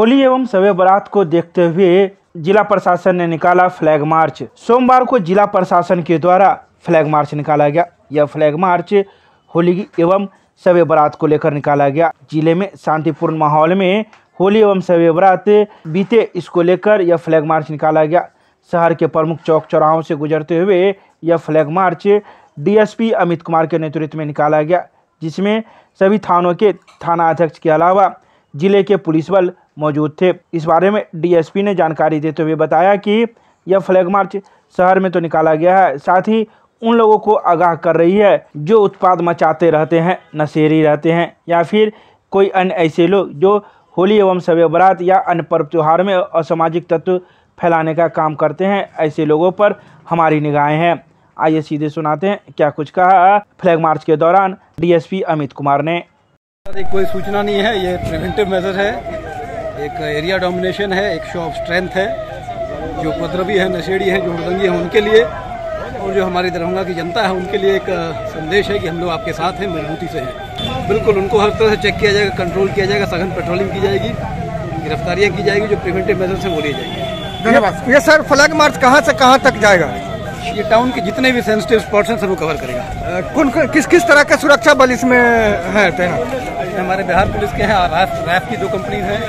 होली एवं शब बारात को देखते हुए जिला प्रशासन ने निकाला फ्लैग मार्च। सोमवार को जिला प्रशासन के द्वारा फ्लैग मार्च निकाला गया। यह फ्लैग मार्च होली एवं शब बारात को लेकर निकाला गया। जिले में शांतिपूर्ण माहौल में होली एवं शब बारात बीते, इसको लेकर यह फ्लैग मार्च निकाला गया। शहर के प्रमुख चौक चौराहों से गुजरते हुए यह flag march DSP Amit Kumar के नेतृत्व में निकाला गया, जिसमें सभी थानों के थाना अध्यक्ष के अलावा जिले के पुलिस बल मौजूद थे। इस बारे में डीएसपी ने जानकारी देते हुए बताया कि यह फ्लैग मार्च शहर में तो निकाला गया है, साथ ही उन लोगों को आगाह कर रही है जो उत्पात मचाते रहते हैं, नशेड़ी रहते हैं या फिर कोई अन्य ऐसे लोग जो होली एवं शब बारात या अन्य पर्व त्योहार में असामाजिक तत्व फैलाने का काम करते हैं। ऐसे लोगों पर हमारी निगाहें हैं। आइए सीधे सुनाते हैं क्या कुछ कहा फ्लैग मार्च के दौरान डीएसपी अमित कुमार ने। कोई सूचना नहीं है, ये प्रिवेंटिव मेजर है, एक एरिया डोमिनेशन है, एक शो ऑफ स्ट्रेंथ है। जो उपद्रवी है, नशेड़ी है, जो उड़दंगी है, उनके लिए और जो हमारी दरभंगा की जनता है उनके लिए एक संदेश है कि हम लोग आपके साथ हैं, मजबूती से हैं। बिल्कुल उनको हर तरह से चेक किया जाएगा, कंट्रोल किया जाएगा, सघन पेट्रोलिंग की जाएगी, गिरफ्तारियां की जाएगी, जो प्रिवेंटिव मेजर से वो ली जाएगी। धन्यवाद। ये सर फ्लैग मार्च कहाँ से कहाँ तक जाएगा? ये टाउन के जितने भी सेंसिटिव स्पॉट्स हैं सब वो कवर करेगा। किस तरह का सुरक्षा बल इसमें है तैनात? हमारे बिहार पुलिस के हैं, रैफ की 2 कंपनी हैं,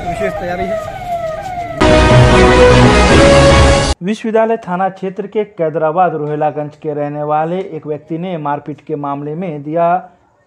विशेष तैयारी है। विश्वविद्यालय थाना क्षेत्र के कैदराबाद रोहिलागंज के रहने वाले एक व्यक्ति ने मारपीट के मामले में दिया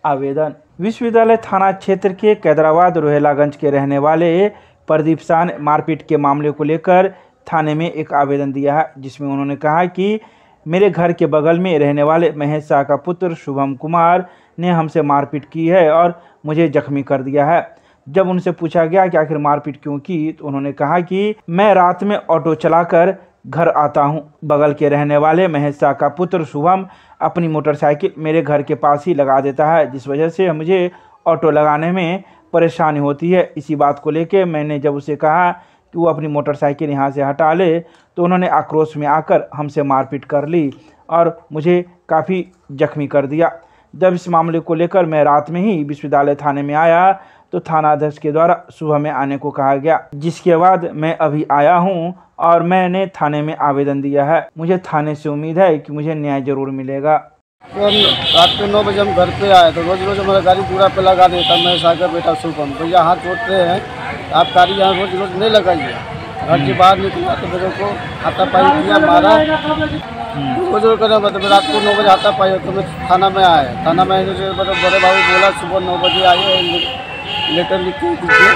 आवेदन। विश्वविद्यालय थाना क्षेत्र के कैदराबाद रोहिलागंज के रहने वाले प्रदीप शाह ने मारपीट के मामले को लेकर थाने में एक आवेदन दिया है, जिसमें उन्होंने कहा कि मेरे घर के बगल में रहने वाले महेश शाह का पुत्र शुभम कुमार ने हमसे मारपीट की है और मुझे जख्मी कर दिया है। जब उनसे पूछा गया कि आखिर मारपीट क्यों की, तो उन्होंने कहा कि मैं रात में ऑटो चलाकर घर आता हूं। बगल के रहने वाले महेश शाह का पुत्र शुभम अपनी मोटरसाइकिल मेरे घर के पास ही लगा देता है, जिस वजह से मुझे ऑटो लगाने में परेशानी होती है। इसी बात को लेकर मैंने जब उसे कहा कि वो अपनी मोटरसाइकिल यहाँ से हटा ले, तो उन्होंने आक्रोश में आकर हमसे मारपीट कर ली और मुझे काफ़ी जख्मी कर दिया। जब इस मामले को लेकर मैं रात में ही विश्वविद्यालय थाने में आया तो थाना अध्यक्ष के द्वारा सुबह में आने को कहा गया, जिसके बाद मैं अभी आया हूं और मैंने थाने में आवेदन दिया है। मुझे थाने से उम्मीद है कि मुझे न्याय जरूर मिलेगा। रात के 9 बजे हम घर पे आए तो रोज रोज हमारा गाड़ी पूरा पे लगा देता। मैं सागर बेटा शुभम भैया हाथ जोड़ते हैं, आप गाड़ी यहाँ रोज रोज नहीं लगाइए। घर से बाहर निकला तो मेरे को हाथापाई किया, मारा। रोज रोज कर रात को 9 बजे हाथापाई तो मैं थाना में आया। थाना में आने से बड़े बाबू बोला सुबह 9 बजे आइए, लेटर लिख के दीजिए,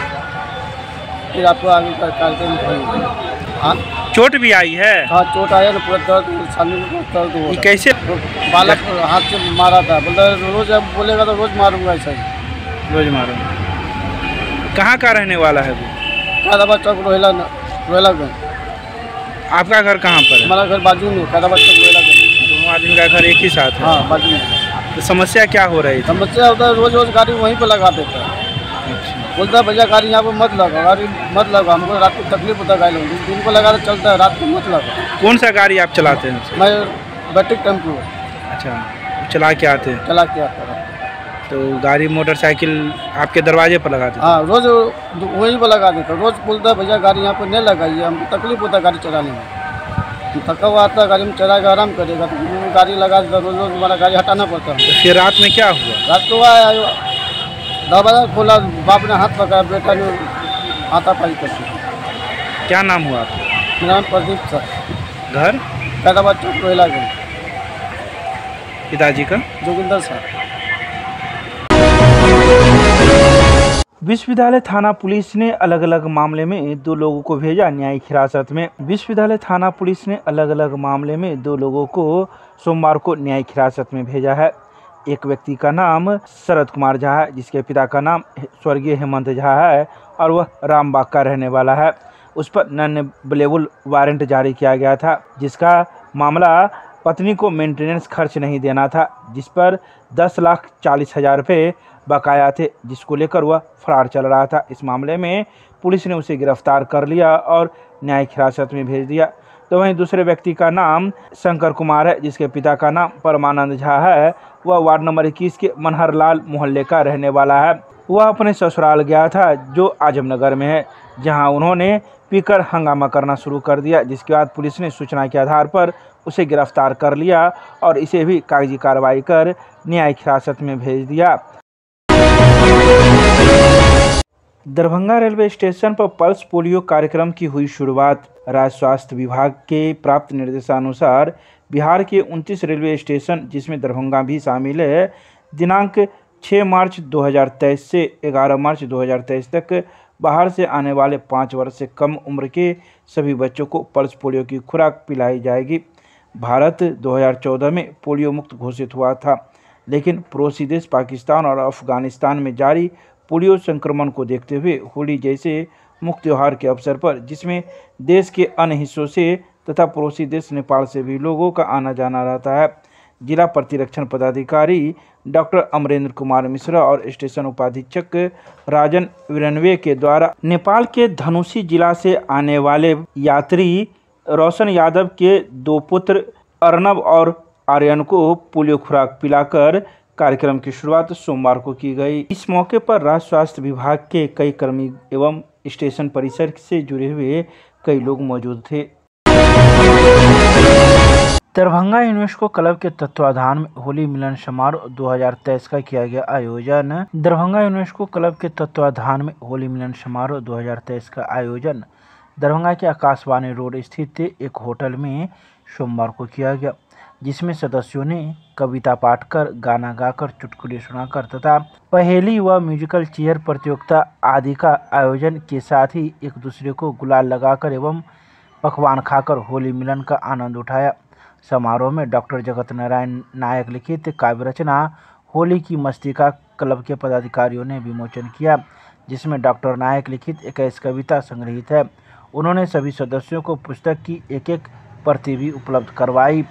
फिर आपको आगे का कार्यक्रम करेंगे। हाँ, चोट भी आई है? हाँ, चोट आया ना, पूरा दर्द, सामने में दर्द हो। कैसे? बालक हाथ से मारा था। बोलता रोज अब बोलेगा तो रोज मारूंगा, ऐसा ही रोज मारूंगा। कहाँ का रहने वाला है वो? कैदाबाद चौक रोहिलागंज। आपका घर कहाँ पर है? हमारा घर बाजू में, कैदाबाद चौक रोहिलागंज। दोनों आदमी का घर एक ही साथ है? हाँ, बाजू में। तो समस्या क्या हो रही थी? समस्या होता है रोज रोज गाड़ी वहीं पे लगा देता है। बोलता है भैया गाड़ी यहाँ पे मत लगा, गाड़ी मत लगा, हमको रात को तकलीफ होता है। गाड़ी दिन को लगा तो चलता है, रात को मत लगा। कौन सा गाड़ी आप चलाते हैं? मैं बैटरी टेम्पो। अच्छा, चला के आते हैं? चला के आता है। तो गाड़ी मोटरसाइकिल आपके दरवाजे पर लगा देते? हाँ, रोज वहीं पर लगा देता। रोज बोलता है भैया गाड़ी यहाँ पर नहीं लगाइए, हमको तकलीफ होता है गाड़ी चलाने में। थका हुआ आता है, गाड़ी में चलाएगा, आराम करेगा, तो गाड़ी लगा देता। रोज रोज हमारा गाड़ी हटाना पड़ता है। तो फिर रात में क्या हुआ? रात को आया, दरवाजा खोला, बाप ने हाथ पकड़ा, बेटा ने हाथापाई कर दी। क्या नाम हुआ आपका? मेरा नाम प्रदीप शाह। घर? कैदाबाद चौक रोहिलागंज। पिताजी का? जोगिंदर शाह। विश्वविद्यालय थाना पुलिस ने अलग अलग मामले में 2 लोगों को भेजा न्यायिक हिरासत में। विश्वविद्यालय थाना पुलिस ने अलग अलग मामले में 2 लोगों को सोमवार को न्यायिक हिरासत में भेजा है। एक व्यक्ति का नाम शरद कुमार झा है, जिसके पिता का नाम स्वर्गीय हेमंत झा है और वह रामबाग का रहने वाला है। उस पर नॉन अवेलेबल वारंट जारी किया गया था, जिसका मामला पत्नी को मेंटेनेंस खर्च नहीं देना था, जिस पर 10,40,000 रुपये बकाया थे, जिसको लेकर वह फरार चल रहा था। इस मामले में पुलिस ने उसे गिरफ्तार कर लिया और न्यायिक हिरासत में भेज दिया। तो वहीं दूसरे व्यक्ति का नाम शंकर कुमार है, जिसके पिता का नाम परमानंद झा है। वह वार्ड नंबर 21 के मनहरलाल मोहल्ले का रहने वाला है। वह अपने ससुराल गया था जो आजमनगर में है, जहां उन्होंने पीकर हंगामा करना शुरू कर दिया, जिसके बाद पुलिस ने सूचना के आधार पर उसे गिरफ्तार कर लिया और इसे भी कागजी कार्रवाई कर न्यायिक हिरासत में भेज दिया। दरभंगा रेलवे स्टेशन पर पल्स पोलियो कार्यक्रम की हुई शुरुआत। राज्य स्वास्थ्य विभाग के प्राप्त निर्देशानुसार बिहार के 29 रेलवे स्टेशन, जिसमें दरभंगा भी शामिल है, दिनांक 6 मार्च 2023 से 11 मार्च 2023 तक बाहर से आने वाले 5 वर्ष से कम उम्र के सभी बच्चों को पल्स पोलियो की खुराक पिलाई जाएगी। भारत 2014 में पोलियो मुक्त घोषित हुआ था, लेकिन पड़ोसी देश पाकिस्तान और अफगानिस्तान में जारी पोलियो संक्रमण को देखते हुए होली जैसे मुख्य त्यौहार के अवसर पर, जिसमें देश के अन्य हिस्सों से तथा पड़ोसी देश नेपाल से भी लोगों का आना जाना रहता है, जिला प्रतिरक्षण पदाधिकारी डॉक्टर अमरेंद्र कुमार मिश्रा और स्टेशन उपाधीक्षक राजन विरनवे के द्वारा नेपाल के धनुषी जिला से आने वाले यात्री रोशन यादव के 2 पुत्र अर्नब और आर्यन को पोलियो खुराक पिलाकर कार्यक्रम की शुरुआत सोमवार को की गई। इस मौके पर राज्य स्वास्थ्य विभाग के कई कर्मी एवं स्टेशन परिसर से जुड़े हुए कई लोग मौजूद थे। दरभंगा यूनेस्को क्लब के तत्वाधान में होली मिलन समारोह 2023 का किया गया आयोजन। दरभंगा यूनेस्को क्लब के तत्वाधान में होली मिलन समारोह 2023 का आयोजन दरभंगा के आकाशवाणी रोड स्थित एक होटल में सोमवार को किया गया, जिसमें सदस्यों ने कविता पाठ कर, गाना गाकर, चुटकुले सुनाकर तथा पहेली व म्यूजिकल चेयर प्रतियोगिता आदि का आयोजन के साथ ही एक दूसरे को गुलाल लगाकर एवं पकवान खाकर होली मिलन का आनंद उठाया। समारोह में डॉक्टर जगत नारायण नायक लिखित काव्य रचना होली की मस्ती का क्लब के पदाधिकारियों ने विमोचन किया, जिसमें डॉक्टर नायक लिखित 21 कविता संग्रहित है। उन्होंने सभी सदस्यों को पुस्तक की एक प्रति भी उपलब्ध करवाई।